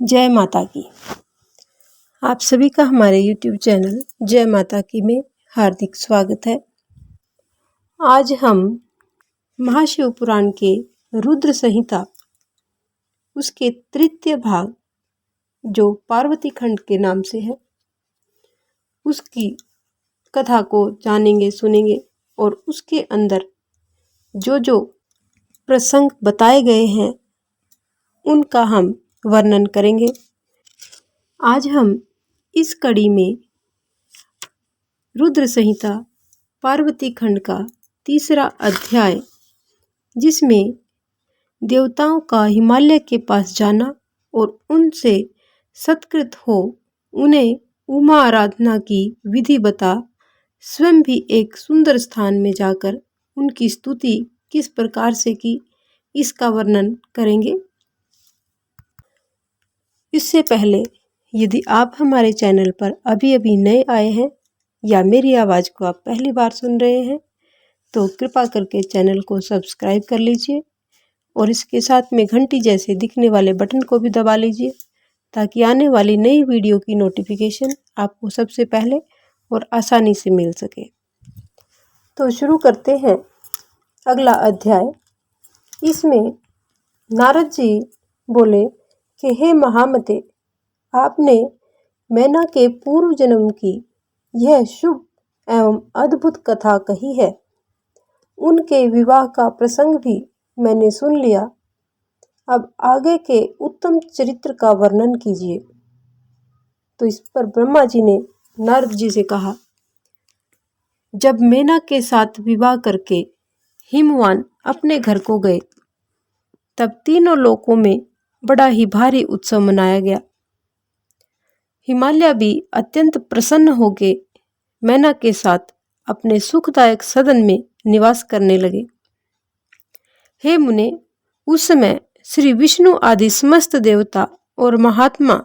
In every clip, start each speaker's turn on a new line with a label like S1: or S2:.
S1: जय माता की। आप सभी का हमारे YouTube चैनल जय माता की में हार्दिक स्वागत है। आज हम महाशिव पुराण के रुद्र संहिता उसके तृतीय भाग जो पार्वती खंड के नाम से है उसकी कथा को जानेंगे, सुनेंगे और उसके अंदर जो जो प्रसंग बताए गए हैं उनका हम वर्णन करेंगे। आज हम इस कड़ी में रुद्र संहिता पार्वती खंड का तीसरा अध्याय, जिसमें देवताओं का हिमालय के पास जाना और उनसे सत्कृत हो उन्हें उमा आराधना की विधि बता स्वयं भी एक सुंदर स्थान में जाकर उनकी स्तुति किस प्रकार से की, इसका वर्णन करेंगे। इससे पहले यदि आप हमारे चैनल पर अभी अभी नए आए हैं या मेरी आवाज़ को आप पहली बार सुन रहे हैं तो कृपा करके चैनल को सब्सक्राइब कर लीजिए और इसके साथ में घंटी जैसे दिखने वाले बटन को भी दबा लीजिए ताकि आने वाली नई वीडियो की नोटिफिकेशन आपको सबसे पहले और आसानी से मिल सके। तो शुरू करते हैं अगला अध्याय। इसमें नारद जी बोले कि हे महामते, आपने मैना के पूर्व जन्म की यह शुभ एवं अद्भुत कथा कही है। उनके विवाह का प्रसंग भी मैंने सुन लिया। अब आगे के उत्तम चरित्र का वर्णन कीजिए। तो इस पर ब्रह्मा जी ने नारद जी से कहा, जब मैना के साथ विवाह करके हिमवान अपने घर को गए तब तीनों लोकों में बड़ा ही भारी उत्सव मनाया गया। हिमालय भी अत्यंत प्रसन्न होके मैना के साथ अपने सुखदायक सदन में निवास करने लगे। हे मुने, उस समय श्री विष्णु आदि समस्त देवता और महात्मा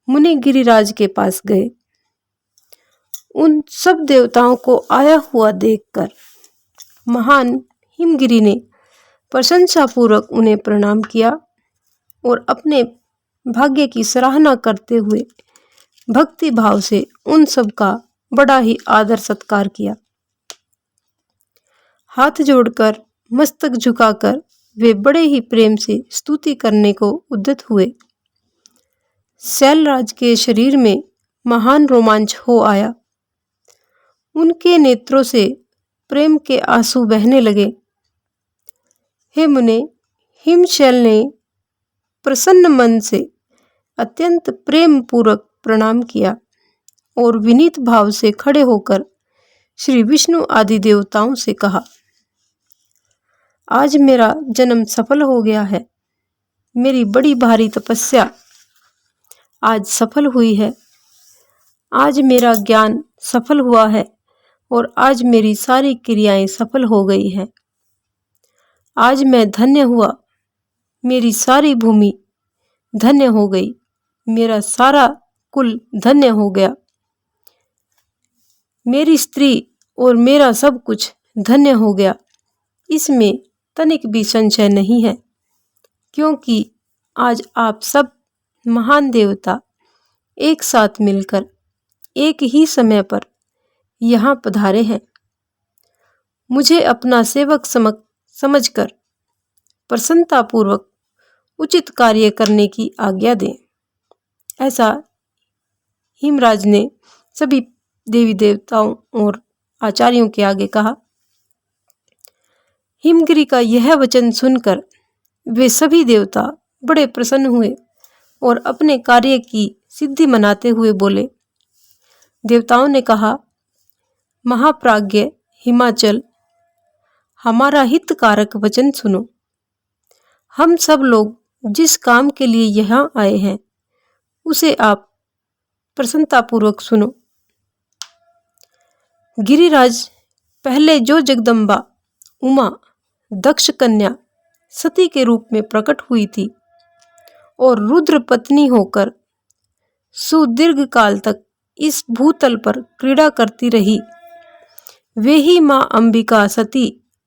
S1: मुनि गिरिराज के पास गए। उन सब देवताओं को आया हुआ देखकर महान हिमगिरि ने प्रशंसापूर्वक उन्हें प्रणाम किया और अपने भाग्य की सराहना करते हुए भक्ति भाव से उन सब का बड़ा ही आदर सत्कार किया। हाथ जोड़कर मस्तक झुकाकर वे बड़े ही प्रेम से स्तुति करने को उद्यत हुए। शैलराज के शरीर में महान रोमांच हो आया। उनके नेत्रों से प्रेम के आंसू बहने लगे। हे मुने, हिमशैल ने प्रसन्न मन से अत्यंत प्रेम पूर्वक प्रणाम किया और विनीत भाव से खड़े होकर श्री विष्णु आदि देवताओं से कहा, आज मेरा जन्म सफल हो गया है। मेरी बड़ी भारी तपस्या आज सफल हुई है। आज मेरा ज्ञान सफल हुआ है और आज मेरी सारी क्रियाएं सफल हो गई हैं। आज मैं धन्य हुआ। मेरी सारी भूमि धन्य हो गई। मेरा सारा कुल धन्य हो गया। मेरी स्त्री और मेरा सब कुछ धन्य हो गया। इसमें तनिक भी संशय नहीं है, क्योंकि आज आप सब महान देवता एक साथ मिलकर एक ही समय पर यहाँ पधारे हैं। मुझे अपना सेवक समझकर प्रसन्नतापूर्वक उचित कार्य करने की आज्ञा दें। ऐसा हिमराज ने सभी देवी देवताओं और आचार्यों के आगे कहा। हिमगिरि का यह वचन सुनकर वे सभी देवता बड़े प्रसन्न हुए और अपने कार्य की सिद्धि मनाते हुए बोले। देवताओं ने कहा, महाप्राज्ञ हिमाचल, हमारा हितकारक वचन सुनो। हम सब लोग जिस काम के लिए यहाँ आए हैं उसे आप प्रसन्नतापूर्वक सुनो। गिरिराज पहले जो जगदम्बा उमा दक्ष कन्या सती के रूप में प्रकट हुई थी और रुद्र पत्नी होकर सुदीर्घ काल तक इस भूतल पर क्रीड़ा करती रही, वे ही माँ अंबिका सती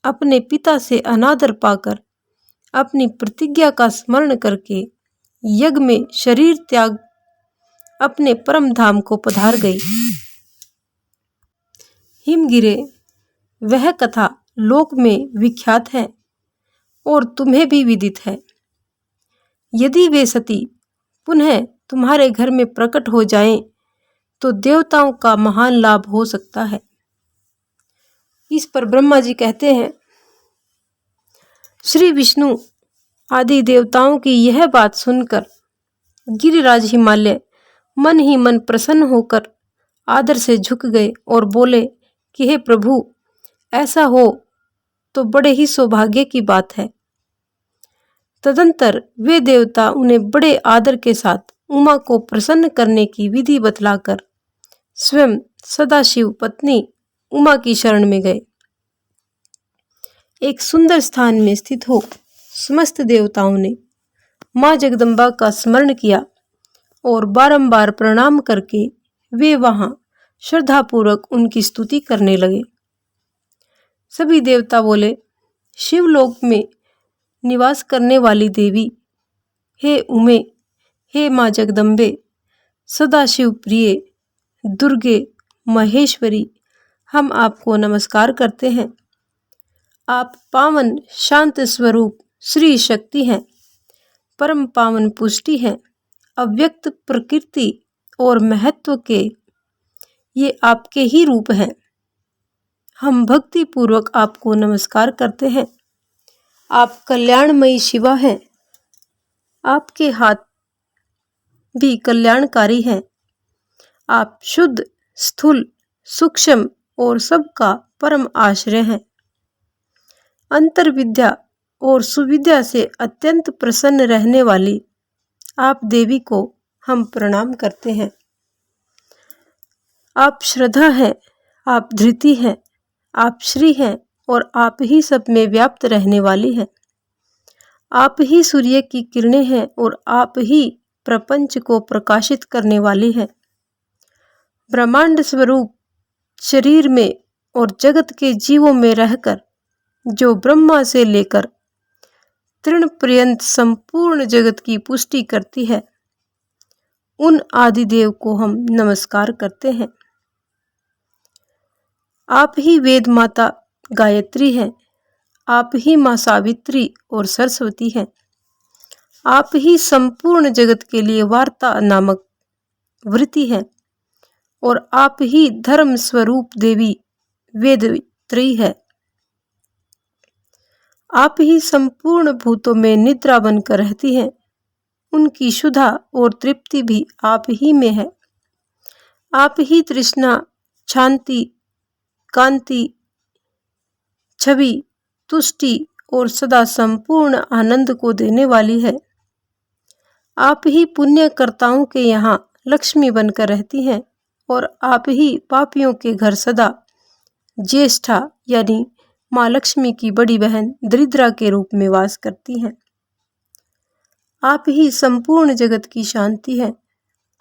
S1: अपने पिता से अनादर पाकर अपनी प्रतिज्ञा का स्मरण करके यज्ञ में शरीर त्याग अपने परम धाम को पधार गई। हिमगिरे, वह कथा लोक में विख्यात है और तुम्हें भी विदित है। यदि वे सती पुनः तुम्हारे घर में प्रकट हो जाएं तो देवताओं का महान लाभ हो सकता है। इस पर ब्रह्मा जी कहते हैं, श्री विष्णु आदि देवताओं की यह बात सुनकर गिरिराज हिमालय मन ही मन प्रसन्न होकर आदर से झुक गए और बोले कि हे प्रभु, ऐसा हो तो बड़े ही सौभाग्य की बात है। तदंतर वे देवता उन्हें बड़े आदर के साथ उमा को प्रसन्न करने की विधि बतलाकर स्वयं सदाशिव पत्नी उमा की शरण में गए। एक सुंदर स्थान में स्थित हो समस्त देवताओं ने माँ जगदम्बा का स्मरण किया और बारंबार प्रणाम करके वे वहां श्रद्धापूर्वक उनकी स्तुति करने लगे। सभी देवता बोले, शिवलोक में निवास करने वाली देवी, हे उमे, हे माँ जगदम्बे, सदाशिव प्रिय, दुर्गे, महेश्वरी, हम आपको नमस्कार करते हैं। आप पावन शांत स्वरूप श्री शक्ति हैं, परम पावन पुष्टि हैं, अव्यक्त प्रकृति और महत्व के ये आपके ही रूप हैं। हम भक्ति पूर्वक आपको नमस्कार करते हैं। आप कल्याणमयी शिवा हैं। आपके हाथ भी कल्याणकारी हैं। आप शुद्ध, स्थूल, सूक्ष्म और सबका परम आश्रय हैं। अंतर विद्या और सुविद्या से अत्यंत प्रसन्न रहने वाली आप देवी को हम प्रणाम करते हैं। आप श्रद्धा हैं, आप धृति हैं, आप श्री हैं और आप ही सब में व्याप्त रहने वाली हैं। आप ही सूर्य की किरणें हैं और आप ही प्रपंच को प्रकाशित करने वाली हैं। ब्रह्मांड स्वरूप शरीर में और जगत के जीवों में रहकर जो ब्रह्मा से लेकर तृण पर्यंत संपूर्ण जगत की पुष्टि करती है, उन आदिदेव को हम नमस्कार करते हैं। आप ही वेद माता गायत्री हैं। आप ही माँ सावित्री और सरस्वती हैं। आप ही संपूर्ण जगत के लिए वार्ता नामक वृत्ति है और आप ही धर्म स्वरूप देवी वेदत्री है। आप ही संपूर्ण भूतों में निद्रा बनकर रहती हैं। उनकी शुद्धा और तृप्ति भी आप ही में है। आप ही तृष्णा, शांति, कांति, छवि, तुष्टि और सदा संपूर्ण आनंद को देने वाली है। आप ही पुण्यकर्ताओं के यहाँ लक्ष्मी बनकर रहती हैं और आप ही पापियों के घर सदा ज्येष्ठा यानी माँ लक्ष्मी की बड़ी बहन दरिद्रा के रूप में वास करती हैं। आप ही संपूर्ण जगत की शांति है।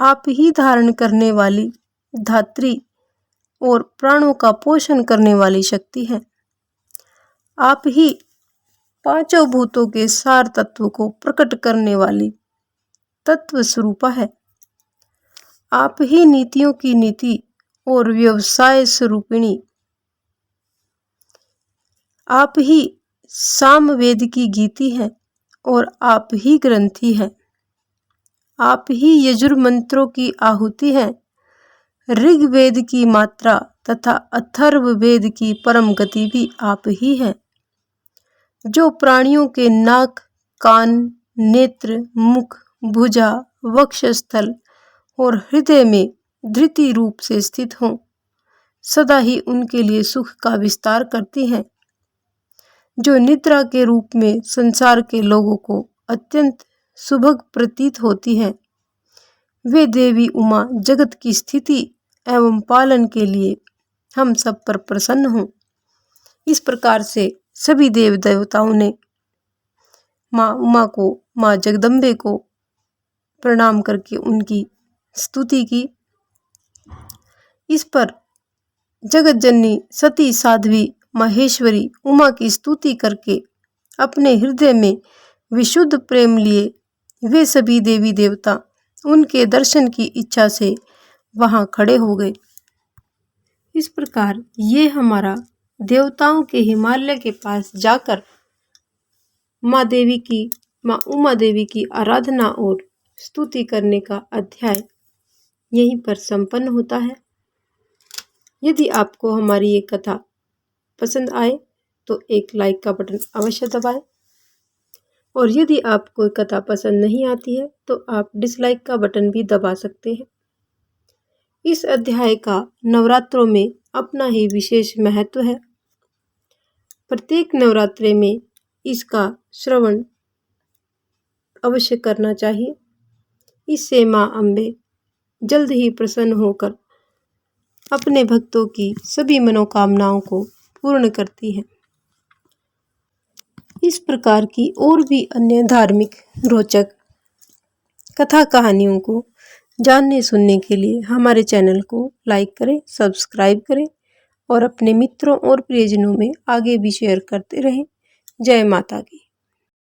S1: आप ही धारण करने वाली धात्री और प्राणों का पोषण करने वाली शक्ति है। आप ही पांचों भूतों के सार तत्व को प्रकट करने वाली तत्व स्वरूपा है। आप ही नीतियों की नीति और व्यवसाय स्वरूपिणी। आप ही सामवेद की गीति है और आप ही ग्रंथी हैं। आप ही यजुर्मंत्रों की आहुति हैं। ऋग्वेद की मात्रा तथा अथर्ववेद की परम गति भी आप ही हैं। जो प्राणियों के नाक, कान, नेत्र, मुख, भुजा, वक्षस्थल और हृदय में धृति रूप से स्थित हों, सदा ही उनके लिए सुख का विस्तार करती हैं। जो निद्रा के रूप में संसार के लोगों को अत्यंत सुभग प्रतीत होती है, वे देवी उमा जगत की स्थिति एवं पालन के लिए हम सब पर प्रसन्न हों। इस प्रकार से सभी देव देवताओं ने माँ उमा को, माँ जगदम्बे को प्रणाम करके उनकी स्तुति की। इस पर जगत जननी सती साध्वी महेश्वरी उमा की स्तुति करके अपने हृदय में विशुद्ध प्रेम लिए वे सभी देवी देवता उनके दर्शन की इच्छा से वहां खड़े हो गए। इस प्रकार ये हमारा देवताओं के हिमालय के पास जाकर माँ उमा देवी की आराधना और स्तुति करने का अध्याय यहीं पर संपन्न होता है। यदि आपको हमारी ये कथा पसंद आए तो एक लाइक का बटन अवश्य दबाएं, और यदि आपको कथा पसंद नहीं आती है तो आप डिसलाइक का बटन भी दबा सकते हैं। इस अध्याय का नवरात्रों में अपना ही विशेष महत्व है। प्रत्येक नवरात्रे में इसका श्रवण अवश्य करना चाहिए। इससे माँ अम्बे जल्द ही प्रसन्न होकर अपने भक्तों की सभी मनोकामनाओं को पूर्ण करती है। इस प्रकार की और भी अन्य धार्मिक रोचक कथा कहानियों को जानने सुनने के लिए हमारे चैनल को लाइक करें, सब्सक्राइब करें और अपने मित्रों और प्रियजनों में आगे भी शेयर करते रहें। जय माता की।